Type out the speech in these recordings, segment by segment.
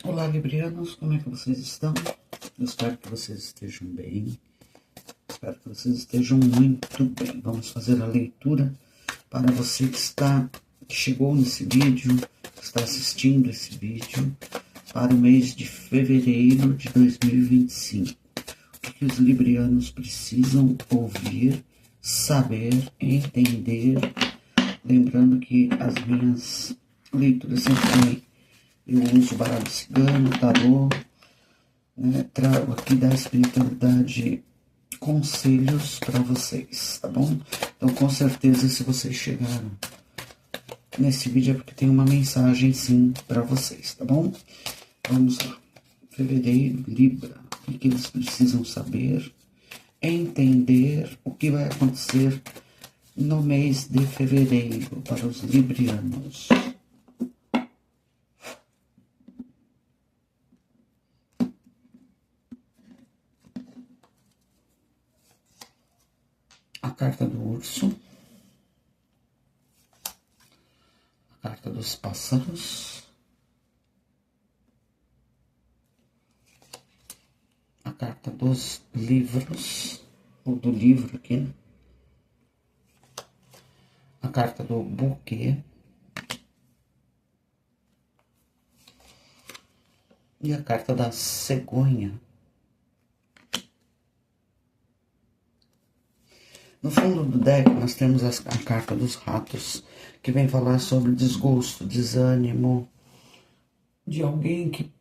Olá, librianos, como é que vocês estão? Eu espero que vocês estejam bem. Espero que vocês estejam muito bem. Vamos fazer a leitura para você que chegou nesse vídeo, que está assistindo esse vídeo, para o mês de fevereiro de 2025. O que os librianos precisam ouvir, saber, entender. Lembrando que as minhas leituras sempre eu uso baralho cigano, tarô, né? Trago aqui da espiritualidade conselhos para vocês, tá bom? Então, com certeza, se vocês chegaram nesse vídeo é porque tem uma mensagem, sim, para vocês, tá bom? Vamos lá. Fevereiro, Libra. O que eles precisam saber? Entender o que vai acontecer no mês de fevereiro para os librianos. A carta do urso, a carta dos pássaros, a carta dos livros, ou do livro aqui, né? A carta do buquê e a carta da cegonha. No fundo do deck nós temos a carta dos ratos, que vem falar sobre desgosto, desânimo, de alguém que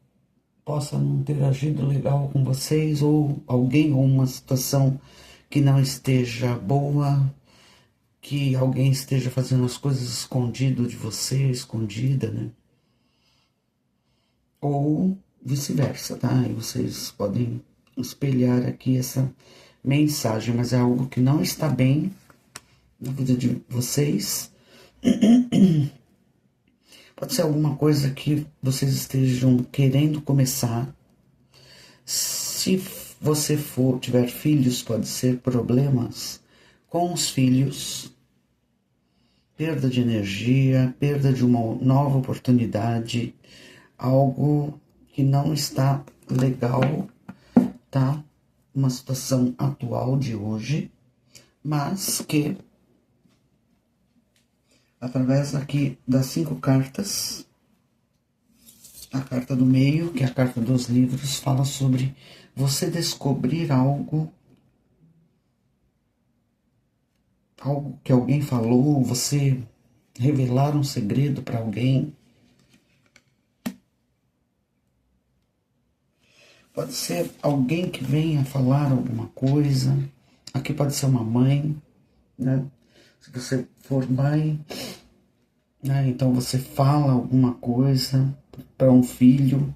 possa não ter agido legal com vocês, ou alguém ou uma situação que não esteja boa, que alguém esteja fazendo as coisas escondido de você, escondida, né? Ou vice-versa, tá? E vocês podem espelhar aqui essa mensagem, mas é algo que não está bem na vida de vocês. Pode ser alguma coisa que vocês estejam querendo começar. Se você tiver filhos, pode ser problemas com os filhos, perda de energia, perda de uma nova oportunidade, algo que não está legal, tá? Uma situação atual de hoje, mas que, através aqui das 5 cartas, a carta do meio, que é a carta dos livros, fala sobre você descobrir algo que alguém falou, você revelar um segredo para alguém. Pode ser alguém que venha falar alguma coisa. Aqui pode ser uma mãe, né? Se você for mãe, né? Então você fala alguma coisa para um filho,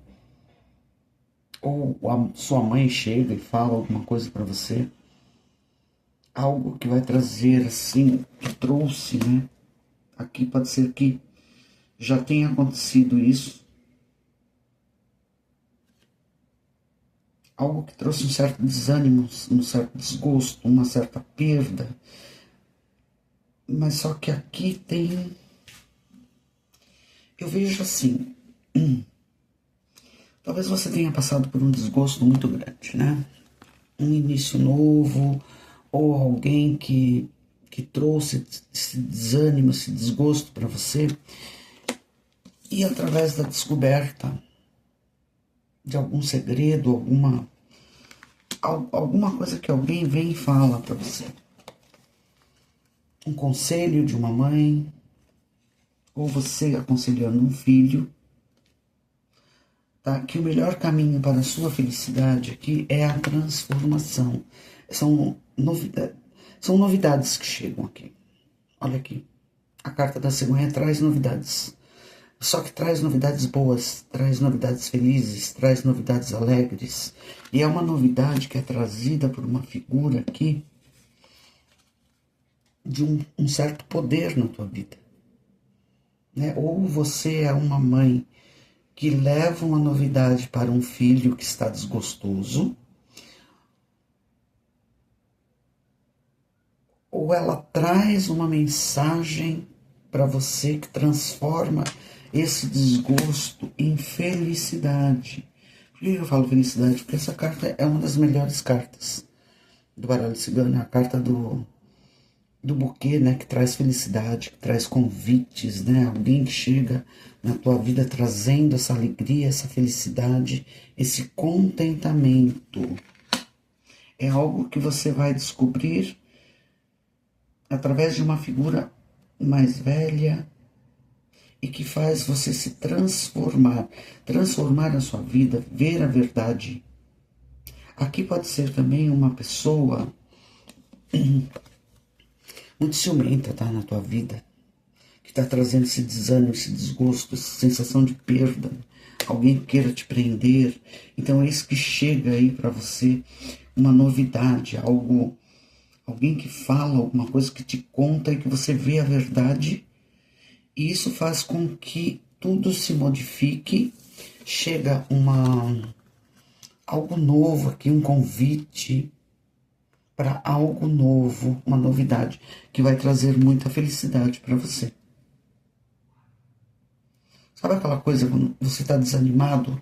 ou a sua mãe chega e fala alguma coisa para você. Algo que vai trazer, assim, que trouxe, né? Aqui pode ser que já tenha acontecido isso. Algo que trouxe um certo desânimo, um certo desgosto, uma certa perda. Mas só que aqui tem... Eu vejo assim... Talvez você tenha passado por um desgosto muito grande, né? Um início novo, ou alguém que trouxe esse desânimo, esse desgosto para você. E através da descoberta de algum segredo, alguma coisa que alguém vem e fala para você. Um conselho de uma mãe, ou você aconselhando um filho, tá? Que o melhor caminho para a sua felicidade aqui é a transformação. São novidades que chegam aqui. Olha aqui, a carta da cegonha traz novidades. Só que traz novidades boas, traz novidades felizes, traz novidades alegres. E é uma novidade que é trazida por uma figura aqui de um certo poder na tua vida, né? Ou você é uma mãe que leva uma novidade para um filho que está desgostoso, ou ela traz uma mensagem para você que transforma esse desgosto em felicidade. Por que eu falo felicidade? Porque essa carta é uma das melhores cartas do baralho cigano, é a carta do buquê, né, que traz felicidade, que traz convites, né, alguém que chega na tua vida trazendo essa alegria, essa felicidade, esse contentamento. É algo que você vai descobrir através de uma figura mais velha e que faz você se transformar a sua vida, ver a verdade. Aqui pode ser também uma pessoa muito ciumenta, tá, na tua vida, que está trazendo esse desânimo, esse desgosto, essa sensação de perda, alguém que queira te prender. Então é isso que chega aí para você, uma novidade, algo, alguém que fala alguma coisa, que te conta e que você vê a verdade, e isso faz com que tudo se modifique. Chega algo novo aqui, um convite para algo novo, uma novidade que vai trazer muita felicidade para você. Sabe aquela coisa quando você está desanimado?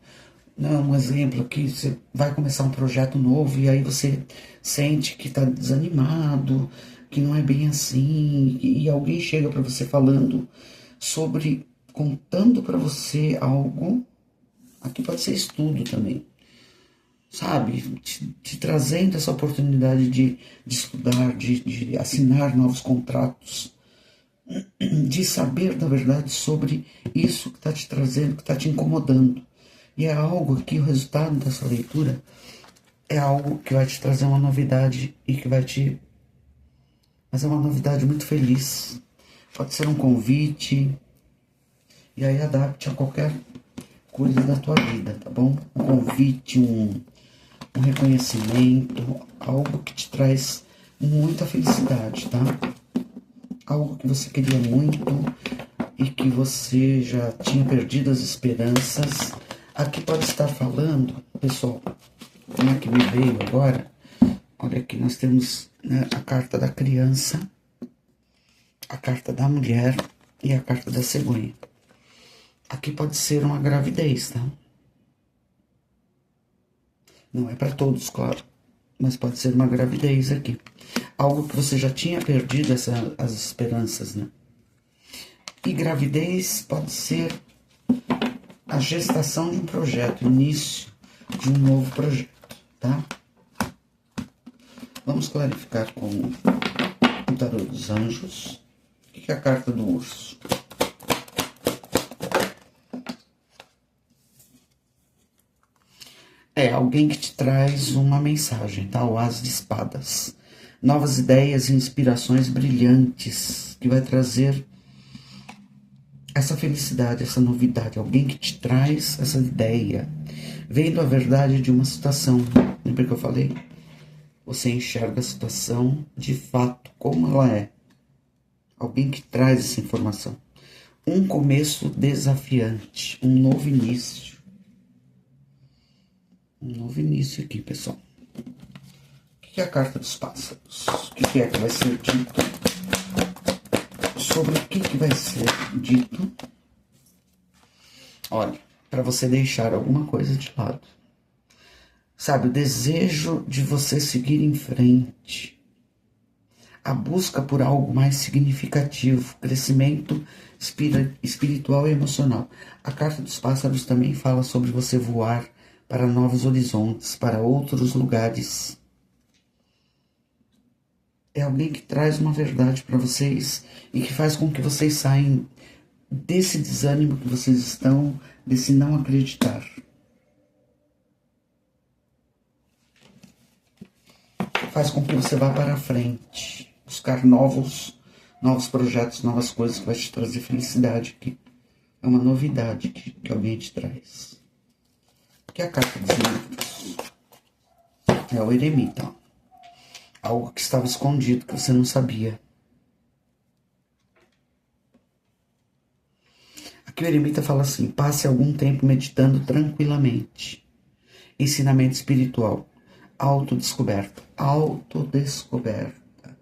Né? Um exemplo aqui, você vai começar um projeto novo e aí você sente que está desanimado, que não é bem assim, e alguém chega para você falando sobre, contando para você algo, aqui pode ser estudo também, sabe, te trazendo essa oportunidade de estudar, de assinar novos contratos, de saber da verdade sobre isso que está te trazendo, que está te incomodando. E é algo que o resultado dessa leitura é algo que vai te trazer uma novidade e que vai te... Mas é uma novidade muito feliz. Pode ser um convite, e aí adapte a qualquer coisa da tua vida, tá bom? Um convite, um reconhecimento, algo que te traz muita felicidade, tá? Algo que você queria muito e que você já tinha perdido as esperanças. Aqui pode estar falando, pessoal, como é que me veio agora? Olha aqui, nós temos, né, a carta da criança, a carta da mulher e a carta da cegonha. Aqui pode ser uma gravidez, tá? Não é para todos, claro, mas pode ser uma gravidez aqui. Algo que você já tinha perdido as esperanças, né? E gravidez pode ser a gestação de um projeto, início de um novo projeto, tá? Vamos clarificar com o tarô dos anjos. O que é a carta do urso? É alguém que te traz uma mensagem, tá? O As de Espadas. Novas ideias e inspirações brilhantes, que vai trazer essa felicidade, essa novidade. Alguém que te traz essa ideia, vendo a verdade de uma situação. Lembra que eu falei? Você enxerga a situação de fato, como ela é. Alguém que traz essa informação. Um começo desafiante, um novo início. Um novo início aqui, pessoal. O que é a carta dos pássaros? O que é que vai ser dito? Sobre o que vai ser dito? Olha, para você deixar alguma coisa de lado. Sabe, o desejo de você seguir em frente. A busca por algo mais significativo, crescimento espiritual e emocional. A carta dos pássaros também fala sobre você voar para novos horizontes, para outros lugares. É alguém que traz uma verdade para vocês e que faz com que vocês saiam desse desânimo que vocês estão, desse não acreditar. Faz com que você vá para frente, buscar novos projetos, novas coisas que vai te trazer felicidade aqui. É uma novidade que alguém te traz. Que é a carta dos livros. É o eremita. Algo que estava escondido, que você não sabia. Aqui o eremita fala assim: passe algum tempo meditando tranquilamente. Ensinamento espiritual. Autodescoberta. Autodescoberta.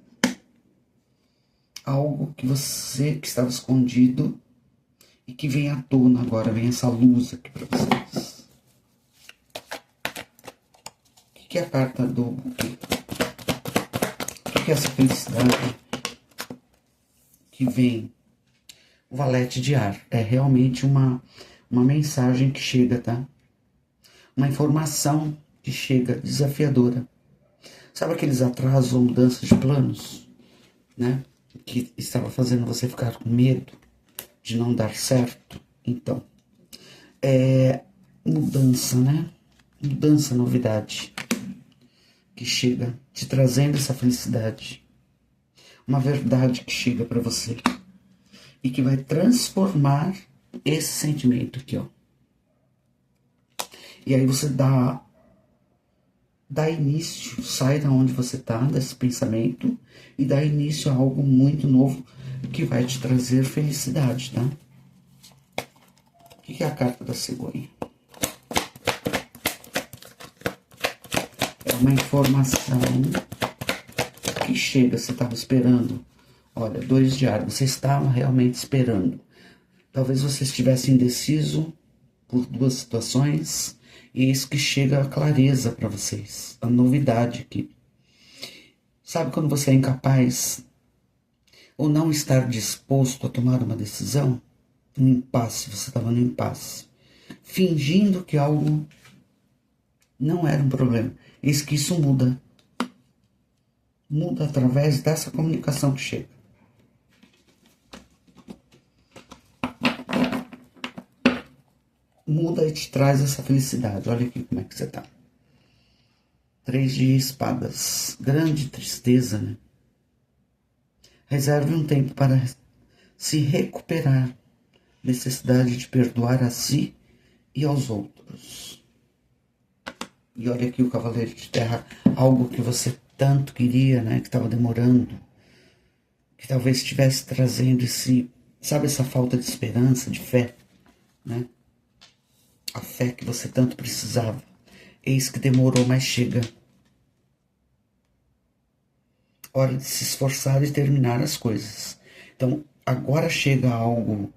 Algo que você que estava escondido e que vem à tona agora, vem essa luz aqui para vocês. O que é a carta do buquê? O que é essa felicidade que vem? O valete de ar. É realmente uma mensagem que chega, tá? Uma informação que chega desafiadora. Sabe aqueles atrasos ou mudanças de planos, né? Que estava fazendo você ficar com medo de não dar certo? Então, é mudança, né? Mudança, novidade, que chega te trazendo essa felicidade. Uma verdade que chega para você e que vai transformar esse sentimento aqui, ó. E aí você dá início, sai da onde você tá, desse pensamento, e dá início a algo muito novo que vai te trazer felicidade, tá? O que é a carta da cegonha? É uma informação que chega, você estava esperando. Olha, 2 de ar, você estava realmente esperando. Talvez você estivesse indeciso por 2 situações, e eis que chega a clareza para vocês, a novidade aqui. Sabe quando você é incapaz ou não estar disposto a tomar uma decisão? Um impasse, você estava no impasse, fingindo que algo não era um problema. Eis que isso muda. Muda através dessa comunicação que chega. Muda e te traz essa felicidade. Olha aqui como é que você tá. 3 de espadas. Grande tristeza, né? Reserve um tempo para se recuperar. Necessidade de perdoar a si e aos outros. E olha aqui o cavaleiro de terra. Algo que você tanto queria, né? Que estava demorando. Que talvez estivesse trazendo sabe, essa falta de esperança, de fé, né? A fé que você tanto precisava. Eis que demorou, mas chega. Hora de se esforçar e terminar as coisas. Então, agora chega algo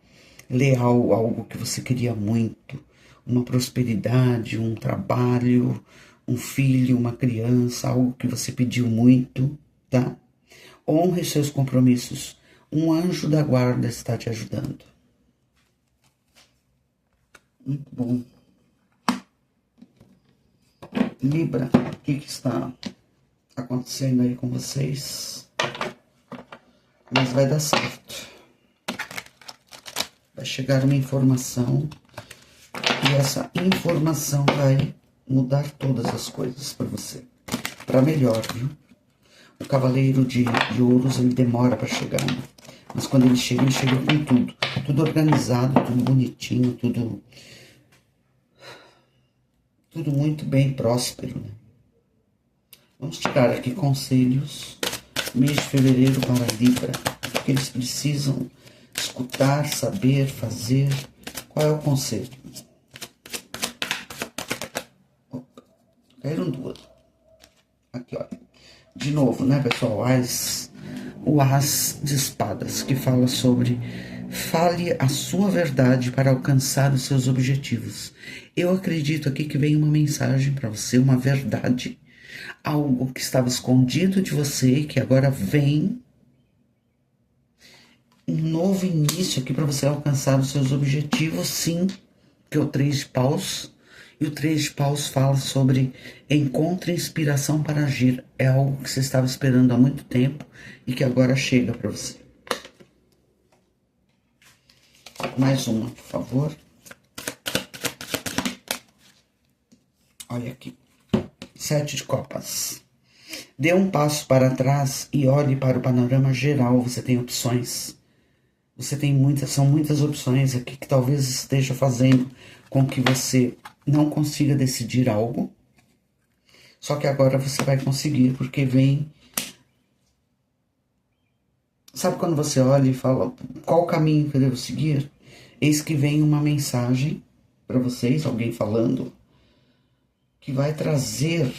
leal, algo que você queria muito. Uma prosperidade, um trabalho, um filho, uma criança, algo que você pediu muito, tá? Honre seus compromissos. Um anjo da guarda está te ajudando. Muito bom. Libra, o que está acontecendo aí com vocês? Mas vai dar certo. Vai chegar uma informação e essa informação vai mudar todas as coisas para você. Para melhor, viu? O cavaleiro de ouros, ele demora para chegar, né? Mas quando ele chega com tudo. Tudo organizado, tudo bonitinho, tudo muito bem próspero, né? Vamos tirar aqui conselhos. Mês de fevereiro para Libra. O que eles precisam escutar, saber, fazer. Qual é o conselho? Opa, caíram 2. Aqui, olha. De novo, né, pessoal? O As de Espadas, que fala sobre fale a sua verdade para alcançar os seus objetivos. Eu acredito aqui que vem uma mensagem para você, uma verdade, algo que estava escondido de você e que agora vem um novo início aqui para você alcançar os seus objetivos, sim, que é o 3 de paus. E o 3 de paus fala sobre encontre inspiração para agir. É algo que você estava esperando há muito tempo e que agora chega para você. Mais uma, por favor. Olha aqui. 7 de copas. Dê um passo para trás e olhe para o panorama geral. Você tem opções. Você tem são muitas opções aqui que talvez esteja fazendo com que você não consiga decidir algo. Só que agora você vai conseguir, porque vem... Sabe quando você olha e fala, qual o caminho que eu devo seguir? Eis que vem uma mensagem para vocês, alguém falando, que vai trazer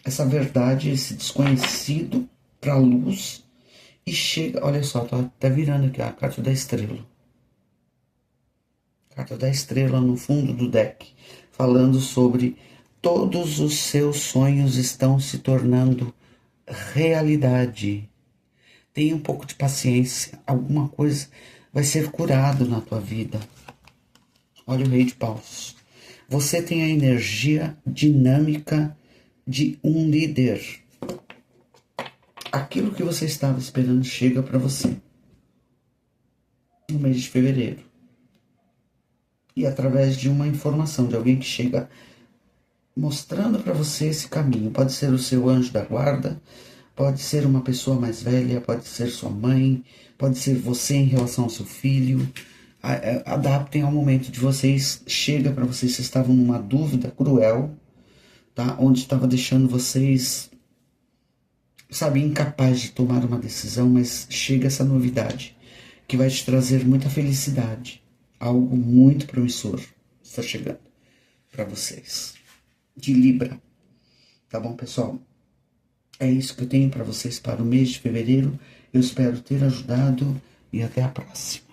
essa verdade, esse desconhecido para a luz. E chega, olha só, tô até virando aqui a carta da estrela. carta da estrela no fundo do deck, falando sobre todos os seus sonhos estão se tornando realidade. Tenha um pouco de paciência, alguma coisa vai ser curado na tua vida. Olha o Rei de Paus. Você tem a energia dinâmica de um líder. Aquilo que você estava esperando chega para você no mês de fevereiro. E através de uma informação de alguém que chega mostrando para você esse caminho. Pode ser o seu anjo da guarda, pode ser uma pessoa mais velha, pode ser sua mãe, pode ser você em relação ao seu filho. Adaptem ao momento de vocês. Chega para vocês, vocês estavam numa dúvida cruel, tá? Onde estava deixando vocês, sabe, incapazes de tomar uma decisão, mas chega essa novidade que vai te trazer muita felicidade. Algo muito promissor está chegando para vocês. De Libra. Tá bom, pessoal? É isso que eu tenho para vocês para o mês de fevereiro. Eu espero ter ajudado e até a próxima.